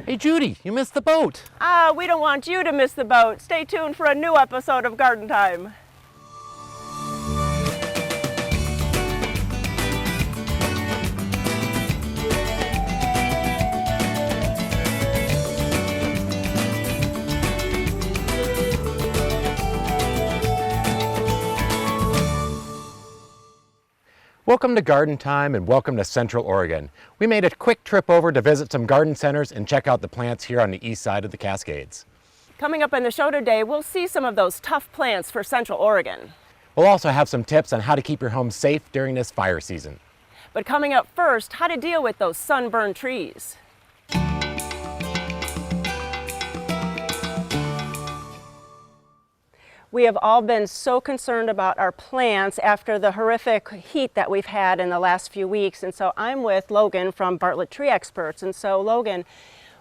Hey Judy, you missed the boat. We don't want you to miss the boat. Stay tuned for a new episode of Garden Time. Welcome to Garden Time and welcome to Central Oregon. We made a quick trip over to visit some garden centers and check out the plants here on the east side of the Cascades. Coming up in the show today, we'll see some of those tough plants for Central Oregon. We'll also have some tips on how to keep your home safe during this fire season. But coming up first, how to deal with those sunburned trees. We have all been so concerned about our plants after the horrific heat that we've had in the last few weeks. And so I'm with Logan from Bartlett Tree Experts. And so Logan,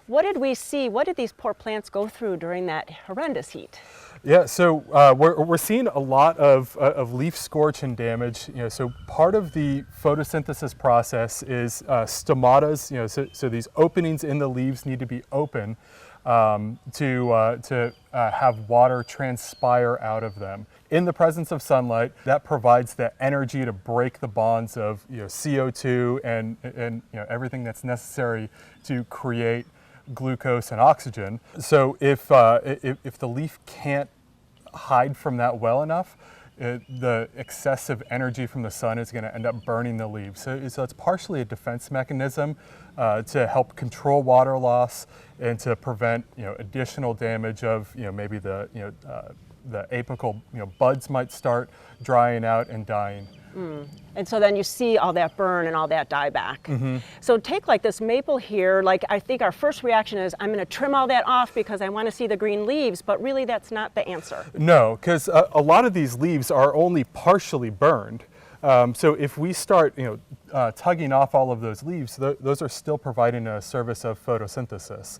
what did we see? What did these poor plants go through during that horrendous heat? Yeah, so we're seeing a lot of leaf scorch and damage. So part of the photosynthesis process is stomatas. So these openings in the leaves need to be open to have water transpire out of them. In the presence of sunlight, that provides the energy to break the bonds of CO2 and everything that's necessary to create glucose and oxygen. So if the leaf can't hide from that well enough, the excessive energy from the sun is going to end up burning the leaves. So it's partially a defense mechanism to help control water loss and to prevent additional damage of maybe the apical buds might start drying out and dying. And so then you see all that burn and all that dieback. Mm-hmm. So take like this maple here, like I think our first reaction is I'm going to trim all that off because I want to see the green leaves, but really that's not the answer. No, because a lot of these leaves are only partially burned. So if we start tugging off all of those leaves, those are still providing a service of photosynthesis.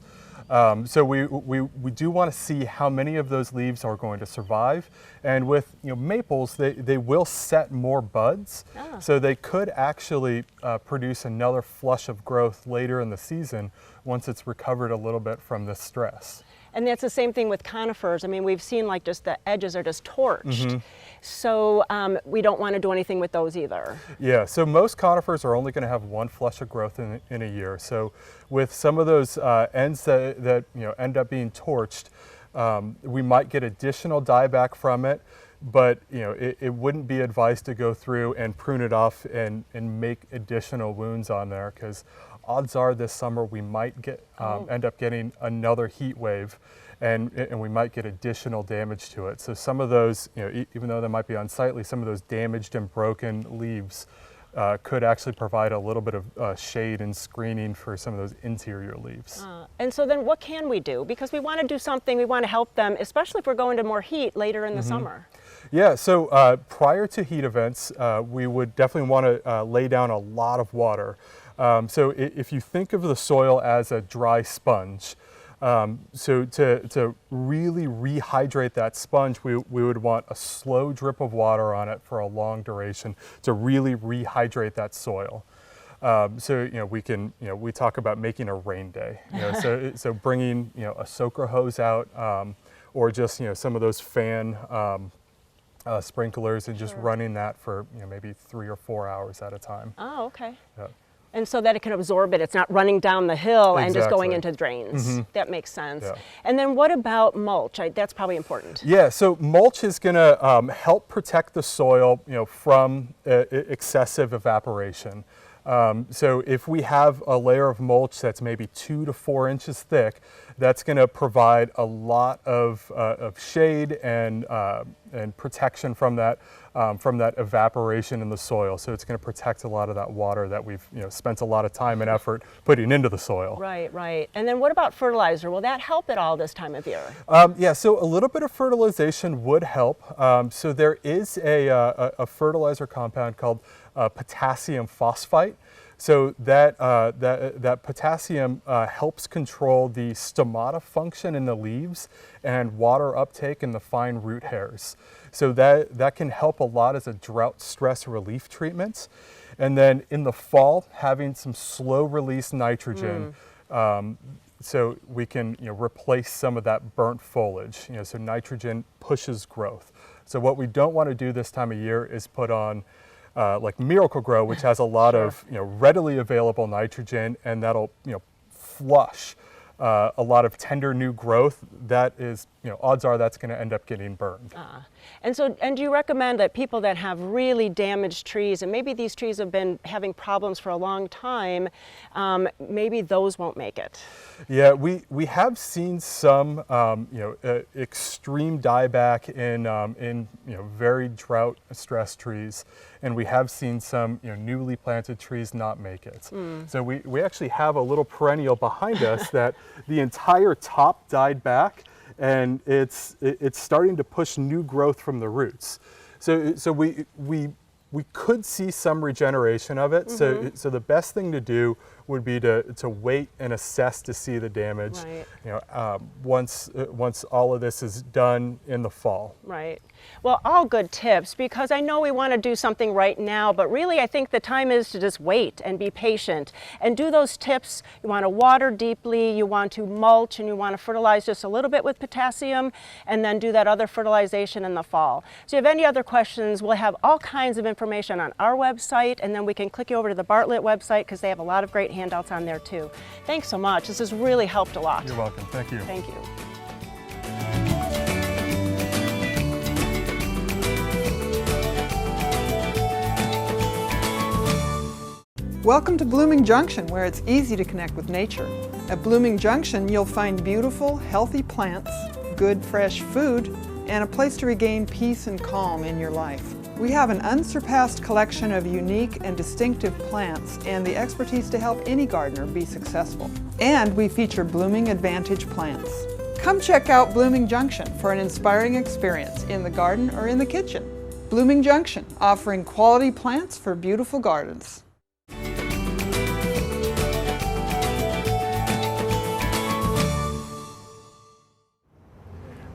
So we do want to see how many of those leaves are going to survive. And with maples, they will set more buds. So they could actually produce another flush of growth later in the season once it's recovered a little bit from the stress. And that's the same thing with conifers. I mean, we've seen like just the edges are just torched. Mm-hmm. So we don't want to do anything with those either. Yeah, so most conifers are only going to have one flush of growth in a year. So with some of those ends that end up being torched, we might get additional dieback from it, but it wouldn't be advised to go through and prune it off and make additional wounds on there, because odds are this summer we might get end up getting another heat wave, and we might get additional damage to it. So some of those, even though they might be unsightly, some of those damaged and broken leaves could actually provide a little bit of shade and screening for some of those interior leaves. And so then what can we do? Because we want to do something, we want to help them, especially if we're going to more heat later in the summer. Yeah, so prior to heat events, we would definitely want to lay down a lot of water. So if you think of the soil as a dry sponge, so to really rehydrate that sponge, we would want a slow drip of water on it for a long duration to really rehydrate that soil. So we talk about making a rain day. So bringing a soaker hose out, or just some of those fan sprinklers, and just running that for maybe 3 or 4 hours at a time. Oh, okay. Yeah. And so that it can absorb it. It's not running down the hill and just going Exactly. into drains. That makes sense. Yeah. And then what about mulch? That's probably important. Yeah, so mulch is going to help protect the soil, from excessive evaporation. So if we have a layer of mulch that's maybe 2 to 4 inches thick, that's going to provide a lot of shade and protection from that evaporation in the soil. So it's going to protect a lot of that water that we've spent a lot of time and effort putting into the soil. Right, right. And then what about fertilizer? Will that help at all this time of year? Yeah, so a little bit of fertilization would help. So there is a fertilizer compound called potassium phosphite. So that potassium helps control the stomata function in the leaves and water uptake in the fine root hairs. So that can help a lot as a drought stress relief treatment. And then in the fall, having some slow release nitrogen so we can replace some of that burnt foliage. So nitrogen pushes growth. So what we don't want to do this time of year is put on like Miracle-Gro, which has a lot of readily available nitrogen, and that'll flush a lot of tender new growth. That is, odds are that's going to end up getting burned. And do you recommend that people that have really damaged trees, and maybe these trees have been having problems for a long time, maybe those won't make it? Yeah, we have seen some extreme dieback in very drought stressed trees, and we have seen some newly planted trees not make it. So we actually have a little perennial behind us that the entire top died back, and it's starting to push new growth from the roots. So we could see some regeneration of it. So the best thing to do would be to wait and assess to see the damage. Right. Once all of this is done in the fall. Right. Well, all good tips, because I know we want to do something right now, but really I think the time is to just wait and be patient and do those tips. You want to water deeply, you want to mulch, and you want to fertilize just a little bit with potassium, and then do that other fertilization in the fall. So if you have any other questions, we'll have all kinds of information on our website, and then we can click you over to the Bartlett website because they have a lot of great handouts on there too. Thanks so much. This has really helped a lot. You're welcome. Thank you. Thank you. Welcome to Blooming Junction, where it's easy to connect with nature. At Blooming Junction, you'll find beautiful, healthy plants, good, fresh food, and a place to regain peace and calm in your life. We have an unsurpassed collection of unique and distinctive plants and the expertise to help any gardener be successful. And we feature blooming advantage plants. Come check out Blooming Junction for an inspiring experience in the garden or in the kitchen. Blooming Junction, offering quality plants for beautiful gardens.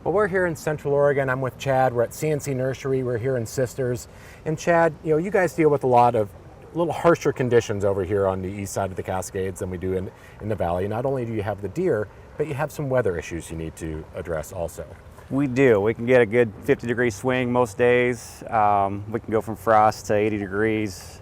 Well, we're here in Central Oregon. I'm with Chad. We're at CNC Nursery. We're here in Sisters. And Chad, you guys deal with a lot of little harsher conditions over here on the east side of the Cascades than we do in the valley. Not only do you have the deer, but you have some weather issues you need to address also. We do. We can get a good 50-degree swing most days. We can go from frost to 80 degrees.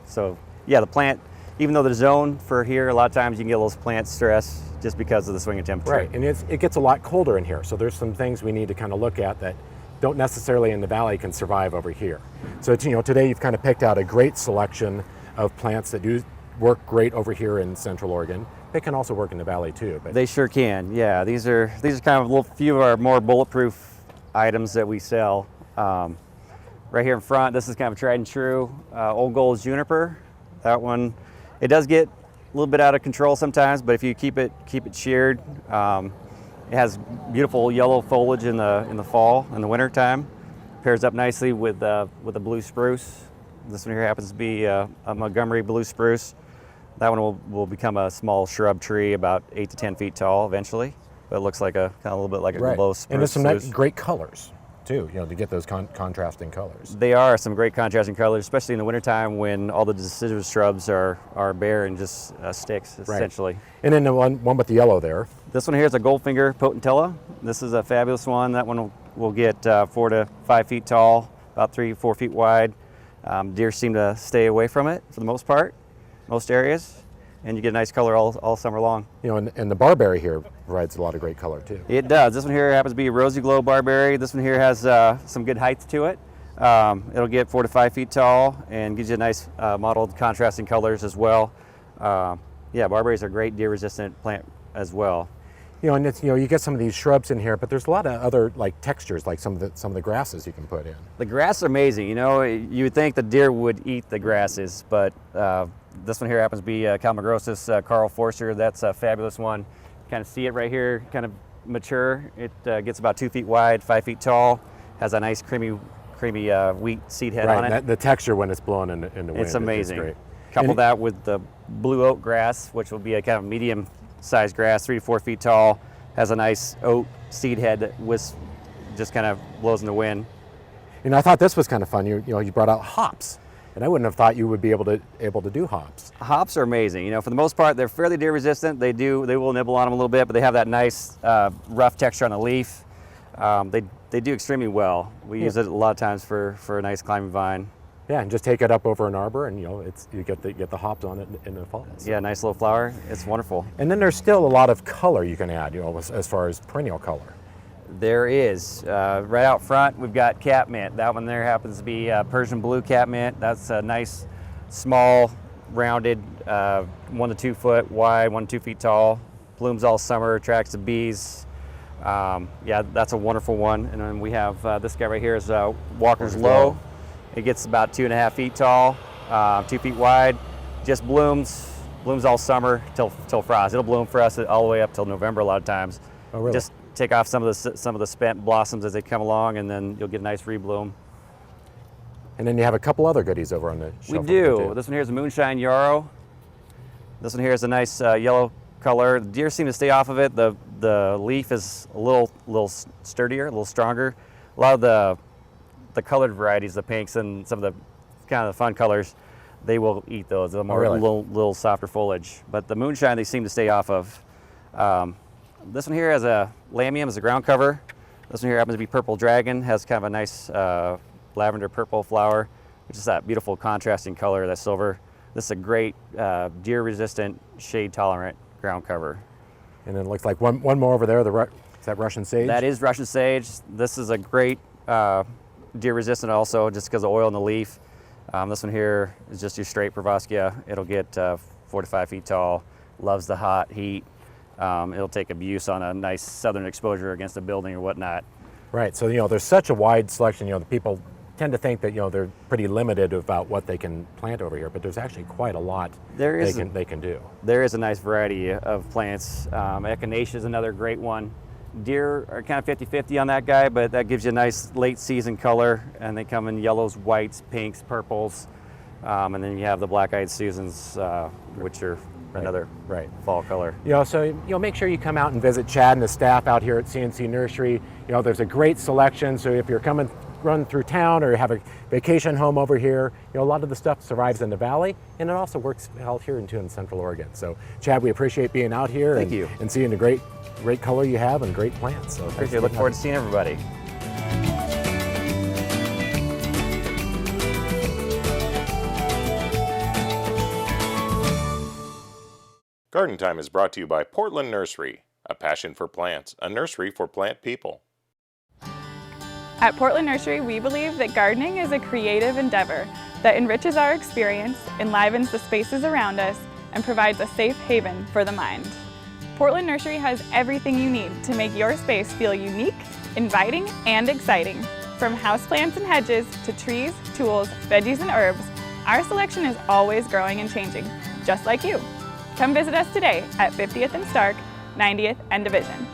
So yeah, the plant, even though the zone for here, a lot of times you can get a little plant stress just because of the swing in temperature. Right, and it gets a lot colder in here, so there's some things we need to kind of look at that don't necessarily in the valley can survive over here. So today you've kind of picked out a great selection of plants that do work great over here in Central Oregon. They can also work in the valley too. But they sure can, yeah. These are kind of a few of our more bulletproof items that we sell. Right here in front, this is kind of a tried and true Old Gold Juniper. That one, it does get a little bit out of control sometimes, but if you keep it sheared, it has beautiful yellow foliage in the fall, in the winter time. Pairs up nicely with the blue spruce. This one here happens to be a Montgomery blue spruce. That one will become a small shrub tree, about 8 to 10 feet tall eventually. But it looks like a little bit like a glow spruce. And there's some great colors too, to get those contrasting colors. They are some great contrasting colors, especially in the wintertime when all the deciduous shrubs are bare and just sticks, essentially. And then the one with the yellow there. This one here is a Goldfinger Potentilla. This is a fabulous one. That one will get 4 to 5 feet tall, about 3 to 4 feet wide. Deer seem to stay away from it for the most part, most areas. And you get a nice color all summer long. And the Barberry here provides a lot of great color too. It does. This one here happens to be a rosy glow Barberry. This one here has some good height to it. It'll get 4 to 5 feet tall and gives you a nice mottled contrasting colors as well. Yeah, Barberries are a great deer resistant plant as well. And it's, you get some of these shrubs in here, but there's a lot of other textures, like some of the grasses you can put in. The grass are amazing. You would think the deer would eat the grasses, but this one here happens to be Calmagrosis Karl Foerster. That's a fabulous one. Kind of see it right here, kind of mature. It gets about 2 feet wide, 5 feet tall. Has a nice creamy wheat seed head on it. Right, the texture when it's blowing in the wind. It's amazing. Great. Couple that with the blue oat grass, which will be a kind of medium-sized grass, 3 to 4 feet tall. Has a nice oat seed head that just kind of blows in the wind. I thought this was kind of fun. You brought out hops. And I wouldn't have thought you would be able to do hops. Hops are amazing. You know, for the most part, they're fairly deer resistant. They will nibble on them a little bit, but they have that nice rough texture on the leaf. They do extremely well. We use it a lot of times for a nice climbing vine. Yeah, and just take it up over an arbor, and you get the hops on it in the fall. So. Yeah, nice little flower. It's wonderful. And then there's still a lot of color you can add, as far as perennial color. There is. Right out front, we've got catmint. That one there happens to be Persian blue catmint. That's a nice, small, rounded, 1 to 2 foot wide, 1 to 2 feet tall. Blooms all summer, attracts the bees. Yeah, that's a wonderful one. And then we have this guy right here is Walker's Low. It gets about 2.5 feet tall, 2 feet wide. Just blooms all summer till frost. It'll bloom for us all the way up till November a lot of times. Oh, really? Just take off some of the spent blossoms as they come along, and then you'll get a nice rebloom. And then you have a couple other goodies over on the shelf. We do. This one here is a Moonshine Yarrow. This one here is a nice yellow color. The deer seem to stay off of it. The leaf is a little sturdier, a little stronger. A lot of the colored varieties, the pinks and some of the kind of the fun colors, they will eat those. They're more little softer foliage. But the Moonshine, they seem to stay off of. This one here has a Lamium as a ground cover. This one here happens to be Purple Dragon, has kind of a nice lavender purple flower, which is that beautiful contrasting color, that silver. This is a great deer resistant, shade tolerant ground cover. And then it looks like one more over there, is that Russian sage? That is Russian sage. This is a great deer resistant also, just because of the oil in the leaf. This one here is just your straight Perovskia. It'll get 4 to 5 feet tall, loves the hot heat. It'll take abuse on a nice southern exposure against a building or whatnot. Right, so there's such a wide selection. The people tend to think that they're pretty limited about what they can plant over here, but there's actually quite a lot they can do. There is a nice variety of plants. Echinacea is another great one. Deer are kind of 50-50 on that guy, but that gives you a nice late season color, and they come in yellows, whites, pinks, purples, and then you have the black-eyed Susans, which are another fall color. So make sure you come out and visit Chad and the staff out here at CNC Nursery. There's a great selection, so if you're run through town or have a vacation home over here, a lot of the stuff survives in the valley, and it also works out here in Central Oregon. So Chad, we appreciate being out here and seeing the great color you have and great plants. So appreciate it. Look forward to seeing everybody. Garden Time is brought to you by Portland Nursery, a passion for plants, a nursery for plant people. At Portland Nursery, we believe that gardening is a creative endeavor that enriches our experience, enlivens the spaces around us, and provides a safe haven for the mind. Portland Nursery has everything you need to make your space feel unique, inviting, and exciting. From houseplants and hedges to trees, tools, veggies, and herbs, our selection is always growing and changing, just like you. Come visit us today at 50th and Stark, 90th and Division.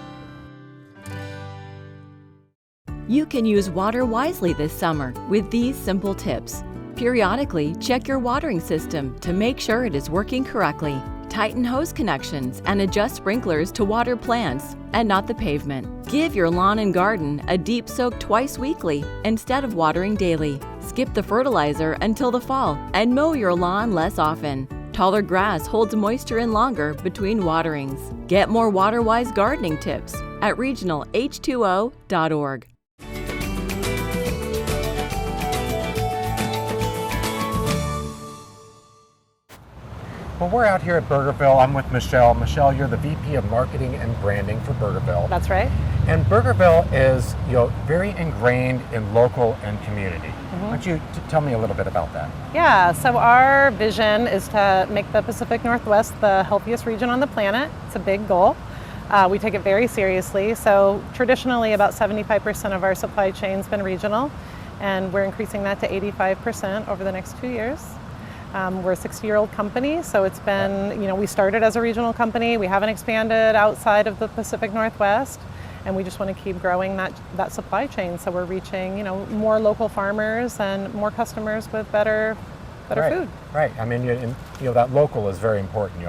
You can use water wisely this summer with these simple tips. Periodically, check your watering system to make sure it is working correctly. Tighten hose connections and adjust sprinklers to water plants and not the pavement. Give your lawn and garden a deep soak twice weekly instead of watering daily. Skip the fertilizer until the fall and mow your lawn less often. Taller grass holds moisture in longer between waterings. Get more water-wise gardening tips at regionalh2o.org. Well, we're out here at Burgerville. I'm with Michelle. Michelle, you're the VP of Marketing and Branding for Burgerville. That's right. And Burgerville is, very ingrained in local and community. Why don't you tell me a little bit about that? Yeah, so our vision is to make the Pacific Northwest the healthiest region on the planet. It's a big goal. We take it very seriously. So traditionally, about 75% of our supply chain's been regional, and we're increasing that to 85% over the next 2 years. We're a 60-year-old company, so it's been, we started as a regional company. We haven't expanded outside of the Pacific Northwest, and we just want to keep growing that supply chain. So we're reaching, more local farmers and more customers with better food. Right. I mean, that local is very important.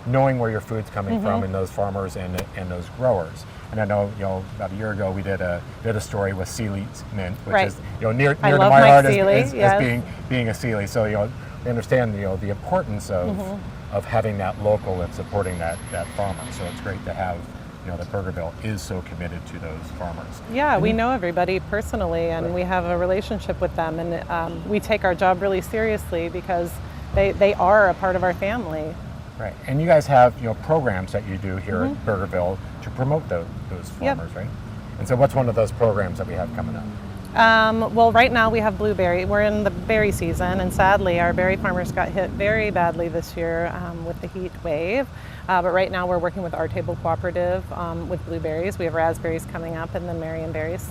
knowing where your food's coming from and those farmers and those growers. And I know, about a year ago we did a story with Sealy mint, which is near to my heart as being a Sealy. So we understand the importance of having that local and supporting that farmer. So it's great to have that Burgerville is so committed to those farmers. Yeah, we know everybody personally, and we have a relationship with them, and we take our job really seriously because they are a part of our family. Right, and you guys have programs that you do here at Burgerville to promote those farmers, right? And so what's one of those programs that we have coming up? Well, right now we have blueberry. We're in the berry season, and sadly our berry farmers got hit very badly this year with the heat wave. But right now we're working with Our Table Cooperative with blueberries. We have raspberries coming up, and then Marionberries.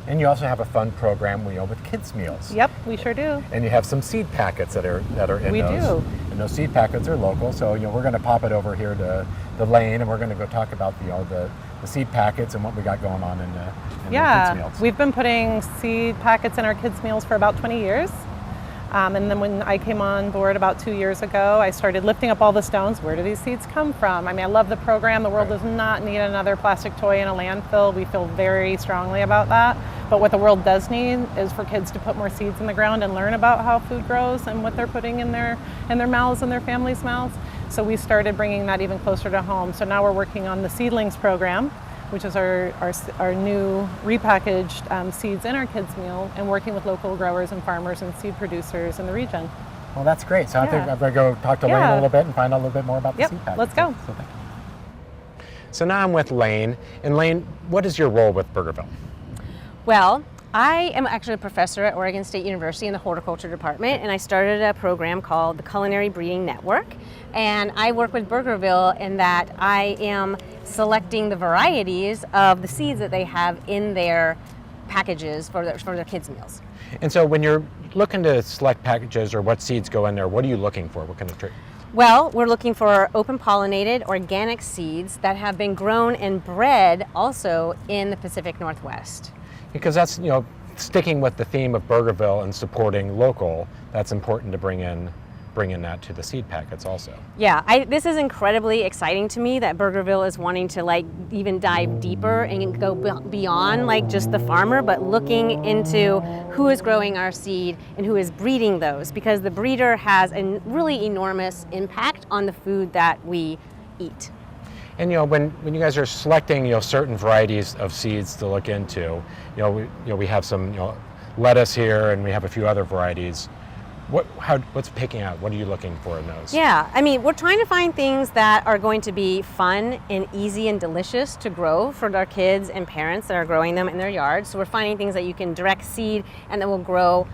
And you also have a fun program with kids' meals. Yep, we sure do. And you have some seed packets that are in those. We do. And those seed packets are local, so we're going to pop it over here to the lane, and we're going to go talk about the seed packets and what we got going on in the kids' meals. We've been putting seed packets in our kids' meals for about 20 years. And then when I came on board about 2 years ago, I started lifting up all the stones. Where do these seeds come from? I mean, I love the program. The world does not need another plastic toy in a landfill. We feel very strongly about that. But what the world does need is for kids to put more seeds in the ground and learn about how food grows and what they're putting in their mouths and their families' mouths. So we started bringing that even closer to home. So now we're working on the seedlings program, which is our new repackaged seeds in our kids' meal, and working with local growers and farmers and seed producers in the region. Well, that's great. So I think I'm going to go talk to Lane a little bit and find out a little bit more about the seed packets. Let's go. So thank you. So now I'm with Lane. And Lane, what is your role with Burgerville? Well, I am actually a professor at Oregon State University in the horticulture department, and I started a program called the Culinary Breeding Network. And I work with Burgerville in that I am selecting the varieties of the seeds that they have in their packages for their kids' meals. And so when you're looking to select packages or what seeds go in there, what are you looking for? What kind of trick? Well, we're looking for open pollinated organic seeds that have been grown and bred also in the Pacific Northwest. Because that's, sticking with the theme of Burgerville and supporting local, that's important to bring in that to the seed packets also. Yeah, this is incredibly exciting to me that Burgerville is wanting to even dive deeper and go beyond just the farmer, but looking into who is growing our seed and who is breeding those, because the breeder has a really enormous impact on the food that we eat. And when you guys are selecting certain varieties of seeds to look into, we have some lettuce here, and we have a few other varieties. What's picking out? What are you looking for in those? Yeah, I mean, we're trying to find things that are going to be fun and easy and delicious to grow for our kids and parents that are growing them in their yards. So we're finding things that you can direct seed and that will grow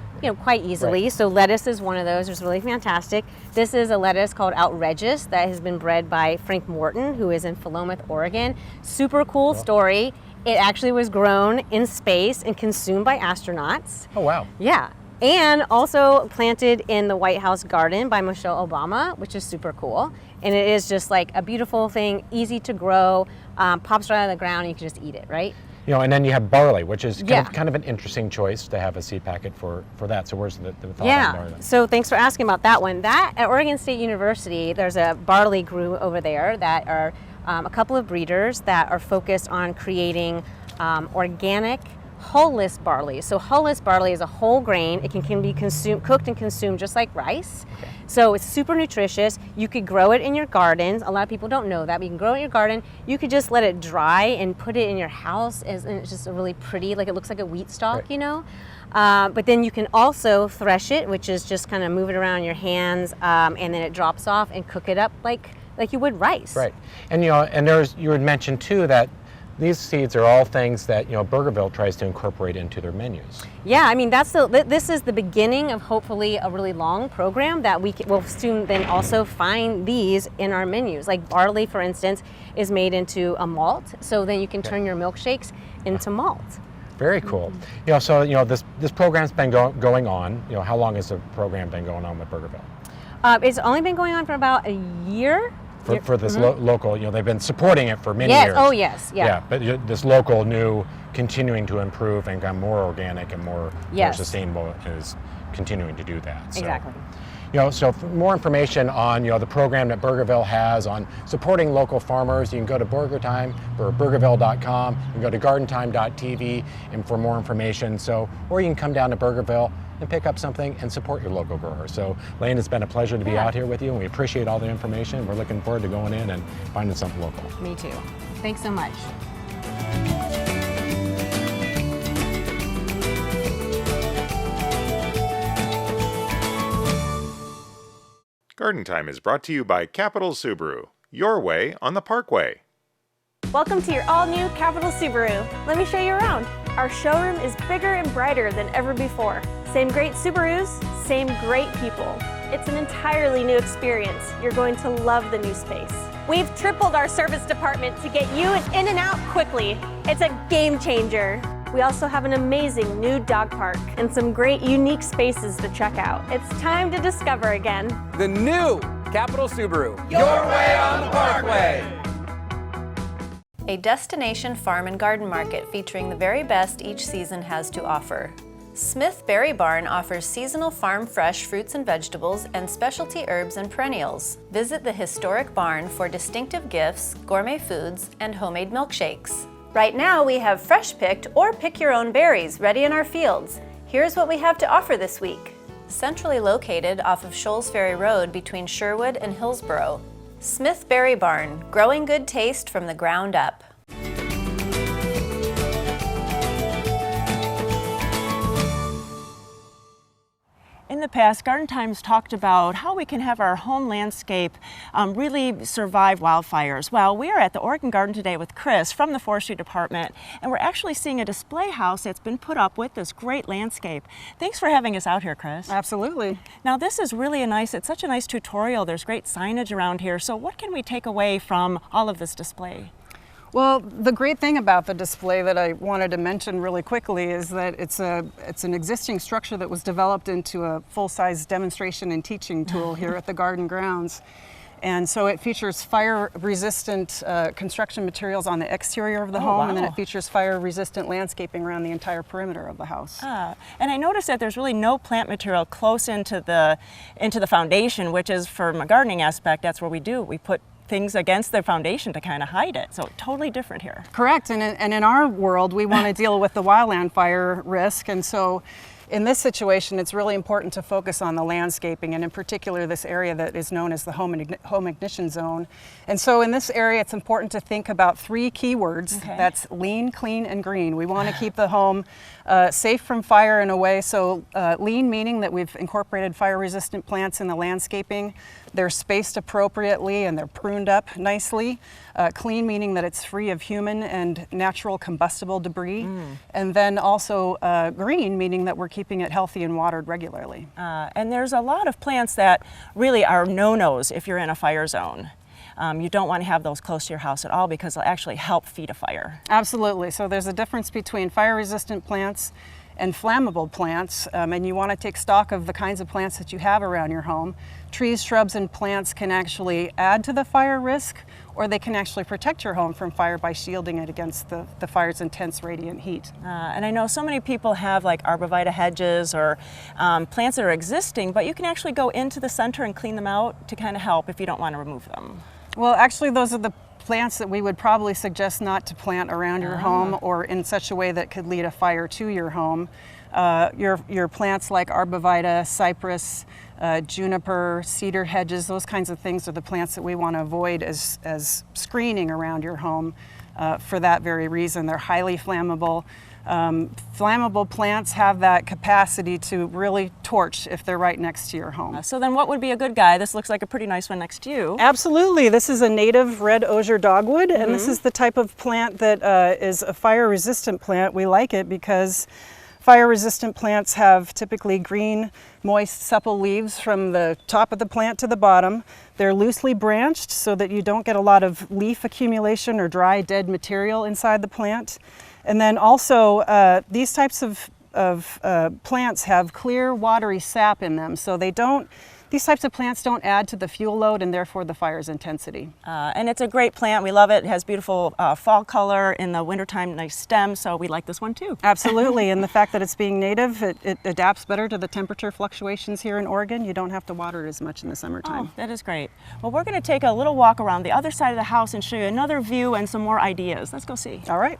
quite easily. Right. So lettuce is one of those. It's really fantastic. This is a lettuce called Outrageous that has been bred by Frank Morton, who is in Willamette, Oregon. Super cool story. It actually was grown in space and consumed by astronauts. Oh, wow. Yeah. And also planted in the White House garden by Michelle Obama, which is super cool. And it is just a beautiful thing, easy to grow, pops right out of the ground, and you can just eat it, right? And then you have barley, which is kind of an interesting choice to have a seed packet for that. So where's the thought on barley? So thanks for asking about that one. At Oregon State University, there's a barley group over there that are a couple of breeders that are focused on creating organic hull-less barley. So hull-less barley is a whole grain. It can be cooked and consumed just like rice. Okay. So it's super nutritious. You could grow it in your gardens. A lot of people don't know that, but you can grow it in your garden. You could just let it dry and put it in your house, and it's just a really pretty, it looks like a wheat stalk, right. But then you can also thresh it, which is just kind of move it around in your hands, and then it drops off, and cook it up like you would rice. Right. And you had mentioned too that these seeds are all things that Burgerville tries to incorporate into their menus. Yeah, I mean this is the beginning of hopefully a really long program that we will soon then also find these in our menus. Like barley, for instance, is made into a malt, so then you can turn your milkshakes into malt. Very cool. So this program's been going on. How long has the program been going on with Burgerville? It's only been going on for about a year. For this local, they've been supporting it for many years. Oh, yes, yeah. Yeah, but this local new, continuing to improve and become more organic and more sustainable is continuing to do that. So, exactly. So for more information on, the program that Burgerville has on supporting local farmers, you can go to burgerville.com, you can go to gardentime.tv and for more information. Or you can come down to Burgerville and pick up something and support your local grower. So Lane, it's been a pleasure to be out here with you, and we appreciate all the information. We're looking forward to going in and finding something local. Me too. Thanks so much. Garden Time is brought to you by Capital Subaru, your way on the Parkway. Welcome to your all-new Capital Subaru. Let me show you around. Our showroom is bigger and brighter than ever before. Same great Subarus, same great people. It's an entirely new experience. You're going to love the new space. We've tripled our service department to get you in and out quickly. It's a game changer. We also have an amazing new dog park and some great unique spaces to check out. It's time to discover again. The new Capital Subaru. Your way on the Parkway. A destination farm and garden market featuring the very best each season has to offer. Smith Berry Barn offers seasonal farm fresh fruits and vegetables and specialty herbs and perennials. Visit the historic barn for distinctive gifts, gourmet foods, and homemade milkshakes. Right now we have fresh picked or pick your own berries ready in our fields. Here's what we have to offer this week. Centrally located off of Shoals Ferry Road between Sherwood and Hillsborough, Smith Berry Barn, growing good taste from the ground up. In the past, Garden Time's talked about how we can have our home landscape really survive wildfires. Well, we are at the Oregon Garden today with Kris from the Forestry Department, and we're actually seeing a display house that's been put up with this great landscape. Thanks for having us out here, Kris. Absolutely. Now, this is really it's such a nice tutorial. There's great signage around here. So what can we take away from all of this display? Well, the great thing about the display that I wanted to mention really quickly is that it's an existing structure that was developed into a full-size demonstration and teaching tool here at the garden grounds. And so it features fire-resistant construction materials on the exterior of the home, wow. and then it features fire-resistant landscaping around the entire perimeter of the house. And I noticed that there's really no plant material close into the foundation, which is, from a gardening aspect, that's what we do. We put things against the foundation to kind of hide it. So totally different here. Correct, and in our world, we want to deal with the wildland fire risk, and so in this situation, it's really important to focus on the landscaping, and in particular this area that is known as the home ignition zone. And so in this area, it's important to think about 3 keywords. Okay. That's lean, clean, and green. We want to keep the home safe from fire in a way. So lean meaning that we've incorporated fire-resistant plants in the landscaping. They're spaced appropriately and they're pruned up nicely. Clean meaning that it's free of human and natural combustible debris. And then also green meaning that we're keeping it healthy and watered regularly. And there's a lot of plants that really are no-nos if you're in a fire zone. You don't want to have those close to your house at all because they'll actually help feed a fire. Absolutely. So there's a difference between fire-resistant plants and flammable plants, and you want to take stock of the kinds of plants that you have around your home. Trees, shrubs, and plants can actually add to the fire risk, or they can actually protect your home from fire by shielding it against the fire's intense radiant heat. And I know so many people have like arborvitae hedges or plants that are existing, but you can actually go into the center and clean them out to kind of help if you don't want to remove them. Well, actually, those are the plants that we would probably suggest not to plant around your home or in such a way that could lead a fire to your home. Your plants like arborvitae, cypress, juniper, cedar hedges, those kinds of things are the plants that we want to avoid as screening around your home for that very reason. They're highly flammable. Flammable plants have that capacity to really torch if they're right next to your home. So then what would be a good guy? This looks like a pretty nice one next to you. Absolutely. This is a native red osier dogwood, and this is the type of plant that is a fire-resistant plant. We like it because fire-resistant plants have typically green, moist, supple leaves from the top of the plant to the bottom. They're loosely branched so that you don't get a lot of leaf accumulation or dry, dead material inside the plant. And then also, these types of plants have clear, watery sap in them, so these These types of plants don't add to the fuel load and therefore the fire's intensity. And it's a great plant. We love it. It has beautiful fall color. In the wintertime, nice stems, so we like this one too. Absolutely, and the fact that it's being native, it adapts better to the temperature fluctuations here in Oregon. You don't have to water it as much in the summertime. Oh, that is great. Well, we're going to take a little walk around the other side of the house and show you another view and some more ideas. Let's go see. All right.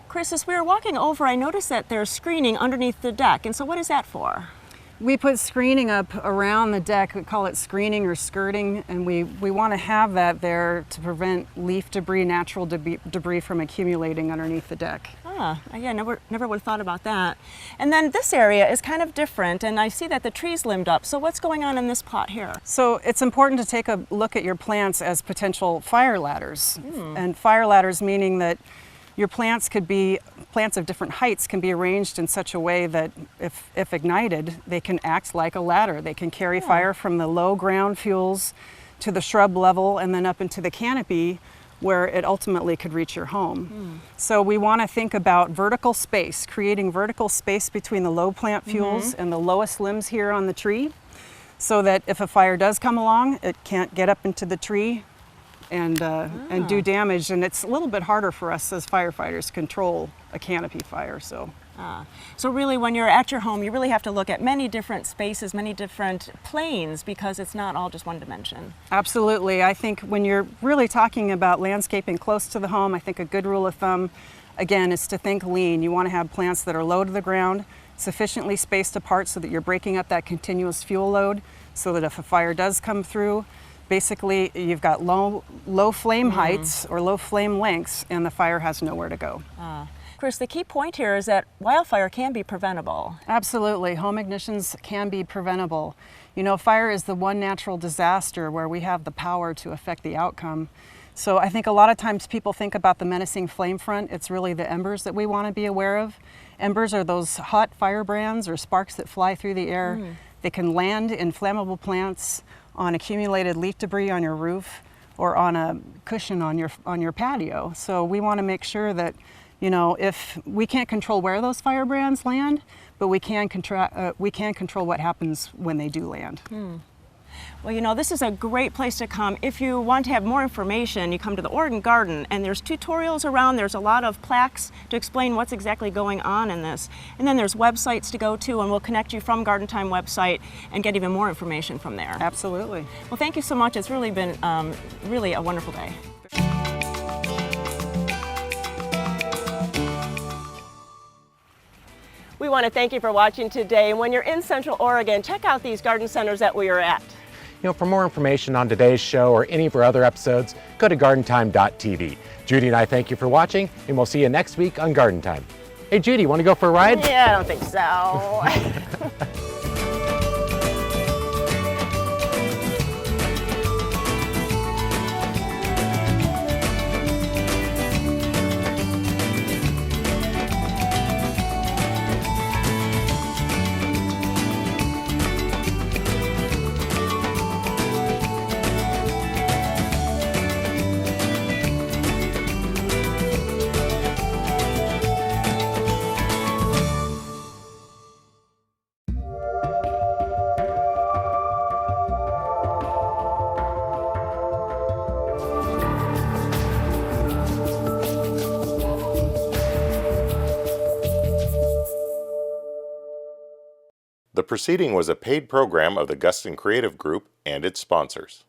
Kris, as we were walking over, I noticed that there's screening underneath the deck, and so what is that for? We put screening up around the deck. We call it screening or skirting, and we want to have that there to prevent leaf debris, natural debris from accumulating underneath the deck. Ah, yeah, never would have thought about that. And then this area is kind of different, and I see that the trees limbed up. So what's going on in this plot here? So it's important to take a look at your plants as potential fire ladders. And fire ladders meaning that your plants could be, plants of different heights can be arranged in such a way that if ignited, they can act like a ladder. They can carry fire from the low ground fuels to the shrub level and then up into the canopy where it ultimately could reach your home. So we want to think about vertical space, creating vertical space between the low plant fuels and the lowest limbs here on the tree, so that if a fire does come along, it can't get up into the tree and do damage. And it's a little bit harder for us as firefighters to control a canopy fire. So really, when you're at your home, you really have to look at many different spaces, many different planes, because it's not all just one dimension. Absolutely. I think when you're really talking about landscaping close to the home, I think a good rule of thumb, again, is to think lean. You want to have plants that are low to the ground, sufficiently spaced apart so that you're breaking up that continuous fuel load, so that if a fire does come through, basically you've got low flame heights or low flame lengths, and the fire has nowhere to go. Kris, the key point here is that wildfire can be preventable. Absolutely. Home ignitions can be preventable. You know, fire is the one natural disaster where we have the power to affect the outcome. So I think a lot of times people think about the menacing flame front. It's really the embers that we want to be aware of. Embers are those hot firebrands or sparks that fly through the air. They can land in flammable plants, on accumulated leaf debris on your roof, or on a cushion on your patio. So we want to make sure that, you know, if we can't control where those firebrands land, but we can control what happens when they do land. Well, you know, this is a great place to come. If you want to have more information, you come to the Oregon Garden, and there's tutorials around. There's a lot of plaques to explain what's exactly going on in this. And then there's websites to go to, and we'll connect you from Garden Time website and get even more information from there. Absolutely. Well, thank you so much. It's really been really a wonderful day. We want to thank you for watching today. And when you're in Central Oregon, check out these garden centers that we are at. You know, for more information on today's show or any of our other episodes, go to gardentime.tv. Judy and I thank you for watching, and we'll see you next week on Garden Time. Hey Judy, want to go for a ride? Yeah, I don't think so. The proceeding was a paid program of the Guston Creative Group and its sponsors.